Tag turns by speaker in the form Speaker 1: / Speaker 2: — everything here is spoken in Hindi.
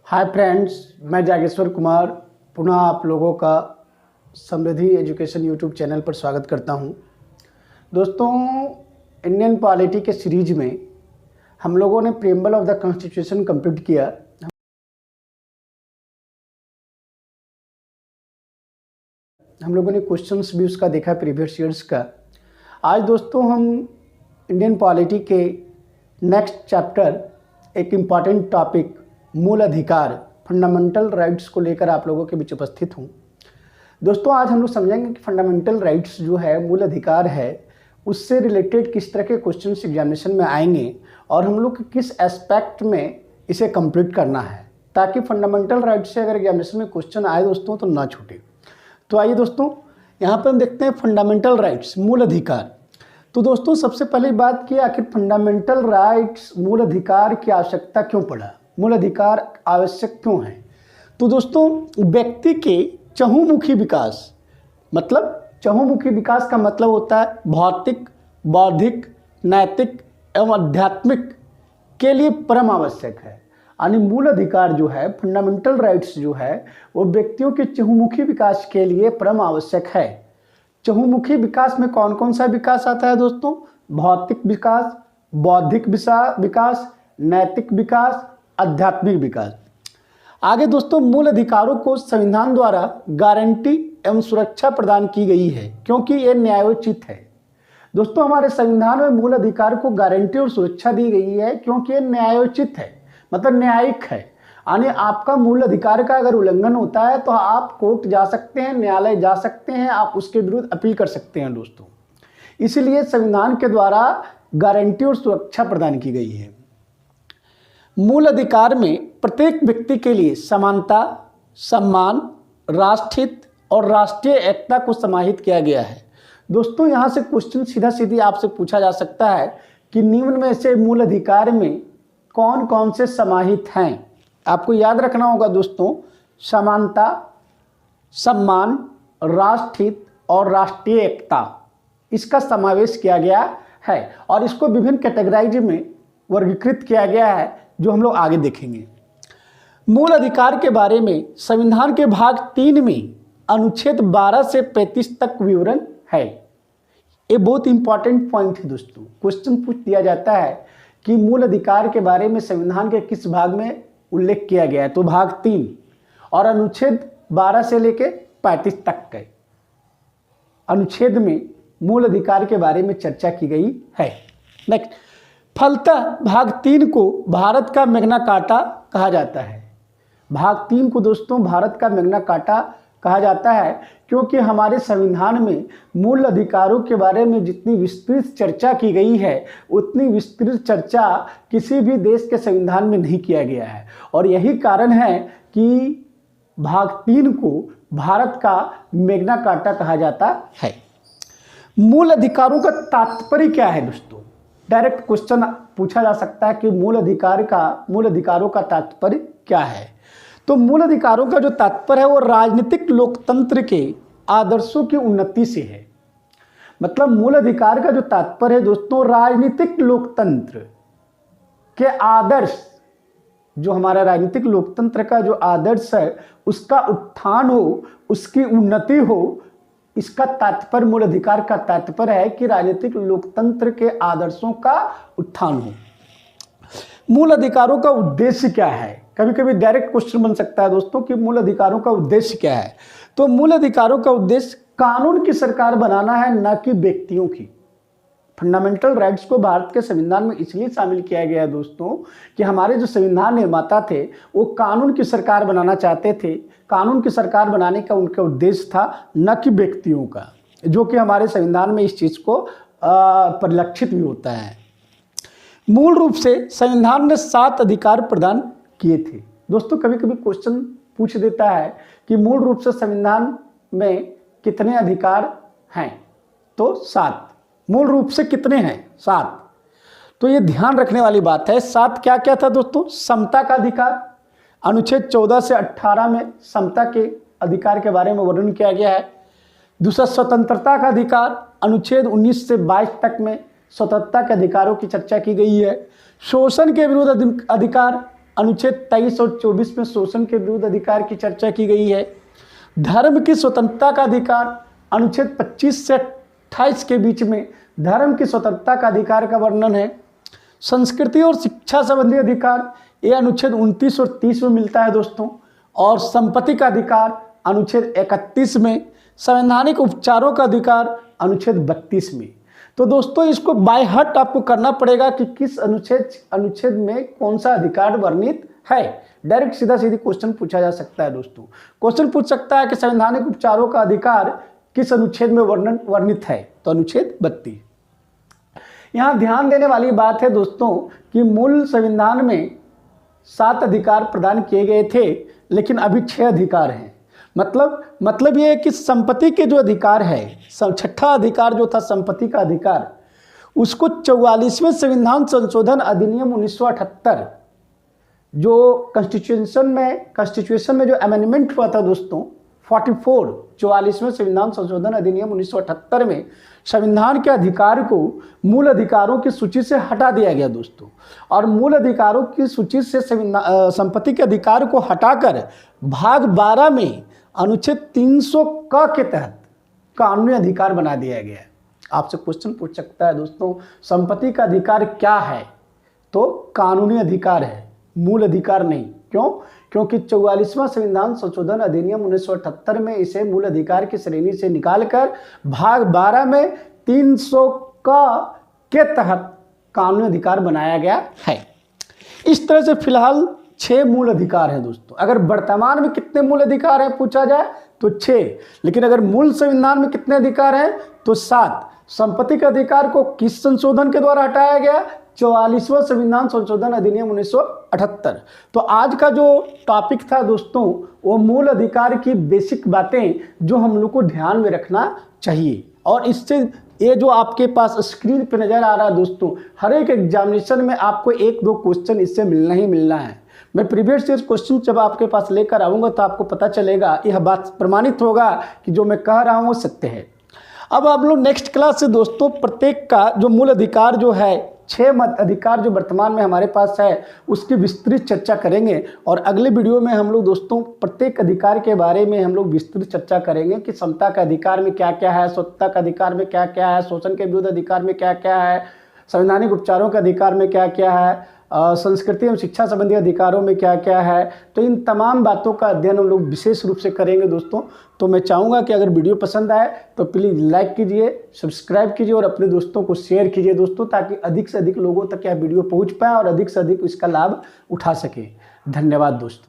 Speaker 1: हाय फ्रेंड्स, मैं जागेश्वर कुमार पुनः आप लोगों का समृद्धि एजुकेशन यूट्यूब चैनल पर स्वागत करता हूं। दोस्तों, इंडियन पॉलिटी के सीरीज में हम लोगों ने preamble of the constitution complete किया। हम लोगों ने क्वेश्चंस भी उसका देखा प्रीवियस ईयर्स का। आज दोस्तों हम इंडियन पॉलिटी के नेक्स्ट चैप्टर एक इम्पॉर्टेंट टॉपिक मूल अधिकार फंडामेंटल राइट्स को लेकर आप लोगों के बीच उपस्थित हूँ। दोस्तों, आज हम लोग समझेंगे कि फंडामेंटल राइट्स जो है, मूल अधिकार है, उससे रिलेटेड किस तरह के क्वेश्चंस एग्जामिनेशन में आएंगे और हम लोग किस एस्पेक्ट में इसे कंप्लीट करना है, ताकि फंडामेंटल राइट्स से अगर एग्जामिनेशन में क्वेश्चन आए दोस्तों तो ना छूटे। तो आइए दोस्तों, यहाँ पर हम देखते हैं फंडामेंटल राइट्स, मूल अधिकार। तो दोस्तों, सबसे पहली बात कि आखिर फंडामेंटल राइट्स, मूल अधिकार की आवश्यकता क्यों पड़ा, मूल अधिकार आवश्यक क्यों है। तो दोस्तों, व्यक्ति के चहुमुखी विकास, मतलब चहुमुखी विकास का मतलब होता है भौतिक, बौद्धिक, नैतिक एवं आध्यात्मिक के लिए परम आवश्यक है। यानी मूल अधिकार जो है, फंडामेंटल राइट्स जो है, वो व्यक्तियों के चहुमुखी विकास के लिए परम आवश्यक है। चहुमुखी विकास में कौन कौन सा विकास आता है दोस्तों? भौतिक विकास, बौद्धिक विकास, नैतिक विकास, आध्यात्मिक विकास। आगे दोस्तों, मूल अधिकारों को संविधान द्वारा गारंटी एवं सुरक्षा प्रदान की गई है क्योंकि ये न्यायोचित है। दोस्तों, हमारे संविधान में मूल अधिकार को गारंटी और सुरक्षा दी गई है क्योंकि ये न्यायोचित है, मतलब न्यायिक है। यानी आपका मूल अधिकार का अगर उल्लंघन होता है तो आप कोर्ट जा सकते हैं, न्यायालय जा सकते हैं, आप उसके विरुद्ध अपील कर सकते हैं दोस्तों। इसलिए संविधान के द्वारा गारंटी और सुरक्षा प्रदान की गई है। मूल अधिकार में प्रत्येक व्यक्ति के लिए समानता, सम्मान, राष्ट्रहित और राष्ट्रीय एकता को समाहित किया गया है। दोस्तों, यहाँ से क्वेश्चन सीधा सीधी आपसे पूछा जा सकता है कि निम्न में से मूल अधिकार में कौन कौन से समाहित हैं। आपको याद रखना होगा दोस्तों, समानता, सम्मान, राष्ट्रहित और राष्ट्रीय एकता, इसका समावेश किया गया है और इसको विभिन्न कैटेगराइज में वर्गीकृत किया गया है, जो हम लोग आगे देखेंगे। मूल अधिकार के बारे में संविधान के भाग 3 में अनुच्छेद 12 से 35 तक विवरण है। ये बहुत इंपॉर्टेंट पॉइंट है दोस्तों। क्वेश्चन पूछ दिया जाता है कि मूल अधिकार के बारे में संविधान के किस भाग में उल्लेख किया गया है, तो भाग 3 और अनुच्छेद 12 से लेकर 35 तक के अनुच्छेद में मूल अधिकार के बारे में चर्चा की गई है। नेक्स्ट, फलतः भाग 3 को भारत का मैग्ना कार्टा कहा जाता है। भाग 3 को दोस्तों भारत का मैग्ना कार्टा कहा जाता है क्योंकि हमारे संविधान में मूल अधिकारों के बारे में जितनी विस्तृत चर्चा की गई है, उतनी विस्तृत चर्चा किसी भी देश के संविधान में नहीं किया गया है। और यही कारण है कि भाग 3 को भारत का मैग्ना कार्टा कहा जाता है। मूल अधिकारों का तात्पर्य क्या है दोस्तों? डायरेक्ट क्वेश्चन पूछा जा सकता है कि मूल अधिकारों का तात्पर्य क्या है। तो मूल अधिकारों का जो तात्पर्य है वो राजनीतिक लोकतंत्र के आदर्शों की उन्नति से है। मतलब मूल अधिकार का जो तात्पर्य है दोस्तों, राजनीतिक लोकतंत्र के आदर्श, जो हमारा राजनीतिक लोकतंत्र का जो आदर्श है उसका उत्थान हो, उसकी उन्नति हो, इसका तात्पर्य, मूल अधिकार का तात्पर्य है कि राजनीतिक लोकतंत्र के आदर्शों का उत्थान हो। मूल अधिकारों का उद्देश्य क्या है? कभी कभी डायरेक्ट क्वेश्चन बन सकता है दोस्तों कि मूल अधिकारों का उद्देश्य क्या है। तो मूल अधिकारों का उद्देश्य कानून की सरकार बनाना है, न कि व्यक्तियों की। फंडामेंटल राइट्स को भारत के संविधान में इसलिए शामिल किया गया है दोस्तों कि हमारे जो संविधान निर्माता थे वो कानून की सरकार बनाना चाहते थे। कानून की सरकार बनाने का उनका उद्देश्य था, न कि व्यक्तियों का, जो कि हमारे संविधान में इस चीज़ को परिलक्षित भी होता है। मूल रूप से संविधान ने 7 अधिकार प्रदान किए थे। दोस्तों, कभी कभी क्वेश्चन पूछ देता है कि मूल रूप से संविधान में कितने अधिकार हैं, तो 7। मूल रूप से कितने हैं? 7। तो ये ध्यान रखने वाली बात है। 7 क्या क्या था दोस्तों? समता का अधिकार, अनुच्छेद 14 से 18 में समता के अधिकार के बारे में वर्णन किया गया है। दूसरा, स्वतंत्रता का अधिकार, अनुच्छेद 19 से 22 तक में स्वतंत्रता के अधिकारों की चर्चा की गई है। शोषण के विरुद्ध अधिकार, अनुच्छेद 23 और 24 में शोषण के विरुद्ध अधिकार की चर्चा की गई है। धर्म की स्वतंत्रता का अधिकार अनुच्छेद 25 से 28 के बीच में धर्म की स्वतंत्रता का अधिकार का वर्णन है। संस्कृति और शिक्षा संबंधी अधिकार ये अनुच्छेद 29 और 30 में मिलता है दोस्तों। और संपत्ति का अधिकार अनुच्छेद 31 में, संवैधानिक उपचारों का अधिकार अनुच्छेद 32 में। तो दोस्तों इसको बाय हार्ट आपको करना पड़ेगा कि किस अनुच्छेद में कौन सा अधिकार वर्णित है। डायरेक्ट सीधा सीधी क्वेश्चन पूछा जा सकता है दोस्तों। क्वेश्चन पूछ सकता है कि संवैधानिक उपचारों का अधिकार किस अनुच्छेद में वर्णित है, तो अनुच्छेद 32। यहाँ ध्यान देने वाली बात है दोस्तों कि मूल संविधान में 7 अधिकार प्रदान किए गए थे, लेकिन अभी 6 अधिकार हैं। मतलब ये है कि संपत्ति के जो अधिकार है, छठा अधिकार जो था संपत्ति का अधिकार, उसको 44वें संविधान संशोधन अधिनियम 1978 जो कॉन्स्टिट्यूशन में जो अमेंडमेंट हुआ था दोस्तों 44वें संविधान संशोधन अधिनियम 1978 में संविधान के अधिकार को मूल अधिकारों की सूची से हटा दिया गया दोस्तों। और मूल अधिकारों की सूची से संपत्ति के अधिकार को हटाकर भाग 12 में अनुच्छेद 300 क के तहत कानूनी अधिकार बना दिया गया है। आपसे क्वेश्चन पूछ सकता है दोस्तों संपत्ति का अधिकार क्या है, तो कानूनी अधिकार है, मूल अधिकार नहीं। क्यों? क्योंकि 44वां संविधान संशोधन अधिनियम 1978 में इसे मूल अधिकार की श्रेणी से निकालकर भाग 12 में 300 के तहत कानूनी अधिकार बनाया गया है। इस तरह से फिलहाल 6 मूल अधिकार हैं दोस्तों। अगर वर्तमान में कितने मूल अधिकार हैं पूछा जाए तो 6, लेकिन अगर मूल संविधान में कितने अधिकार हैं तो 7। संपत्ति के अधिकार को किस संशोधन के द्वारा हटाया गया? 44वां संविधान संशोधन अधिनियम 1978। तो आज का जो टॉपिक था दोस्तों वो मूल अधिकार की बेसिक बातें जो हम लोग को ध्यान में रखना चाहिए। और इससे ये जो आपके पास स्क्रीन पे नज़र आ रहा है दोस्तों, हर एक एग्जामिनेशन में आपको 1-2 क्वेश्चन इससे मिलना ही मिलना है। मैं प्रीवियस ईयर क्वेश्चन जब आपके पास लेकर आऊँगा तो आपको पता चलेगा, यह बात प्रमाणित होगा कि जो मैं कह रहा हूँ वो सत्य है। अब आप लोग नेक्स्ट क्लास से दोस्तों प्रत्येक का जो मूल अधिकार जो है 6 अधिकार जो वर्तमान में हमारे पास है उसकी विस्तृत चर्चा करेंगे। और अगले वीडियो में हम लोग दोस्तों प्रत्येक अधिकार के बारे में हम लोग विस्तृत चर्चा करेंगे कि समता का अधिकार में क्या क्या है, स्वतंत्रता का अधिकार में क्या क्या है, शोषण के विरुद्ध अधिकार में क्या क्या है, संवैधानिक उपचारों के अधिकार में क्या क्या है, संस्कृति एवं शिक्षा संबंधी अधिकारों में क्या क्या है। तो इन तमाम बातों का अध्ययन हम लोग विशेष रूप से करेंगे दोस्तों। तो मैं चाहूँगा कि अगर वीडियो पसंद आए तो प्लीज़ लाइक कीजिए, सब्सक्राइब कीजिए और अपने दोस्तों को शेयर कीजिए दोस्तों, ताकि अधिक से अधिक लोगों तक यह वीडियो पहुँच पाए और अधिक से अधिक इसका लाभ उठा सके। धन्यवाद दोस्तों।